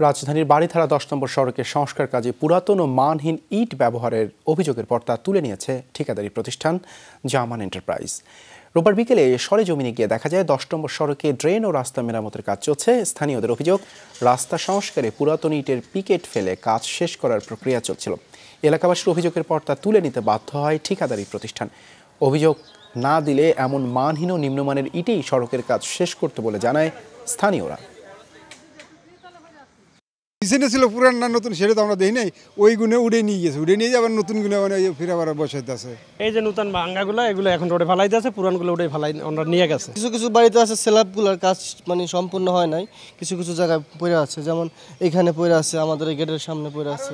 রাজধানীর বারিধারা ১০ নম্বর সড়কের সংস্কার কাজে পুরাতন ও মানহীন ইট ব্যবহারের অভিযোগের পর তা তুলে নিয়েছে ঠিকাদারি প্রতিষ্ঠান জামান এন্টারপ্রাইজ। রোববার বিকেলে সরেজমিনে গিয়ে দেখা যায় ১০ নম্বর সড়কে ড্রেন ও রাস্তা মেরামতের কাজ চলছে। স্থানীয়দের অভিযোগ, রাস্তা সংস্কারে পুরাতন ইটের পিকেট ফেলে কাজ শেষ করার প্রক্রিয়া চলছিল। এলাকাবাসীর অভিযোগের পর তা তুলে নিতে বাধ্য হয় ঠিকাদারি প্রতিষ্ঠান। অভিযোগ না দিলে এমন মানহীন ও নিম্নমানের ইটেই সড়কের কাজ শেষ করতে বলে জানায় স্থানীয়রা। পিছনে ছিল পুরান না নতুন সেটা তো আমরা দেখি নাই, ওই গুণে উড়ে নিয়ে গেছে, উড়ে নিয়ে আবার নতুন গুণে মানে ফিরে আবার বসাইতে আছে। এই যে নতুন ভাঙ্গাগুলো এগুলো এখন রোডে ফালাইতে আছে, পুরানগুলো উঠে ফালাই ওনারা নিয়ে গেছে। কিছু কিছু বাড়িতে আছে স্ল্যাবগুলোর কাজ মানে সম্পূর্ণ হয় নাই, কিছু কিছু জায়গায় পড়ে আছে, যেমন এখানে পড়ে আছে, আমাদের এই গেটের সামনে পড়ে আছে।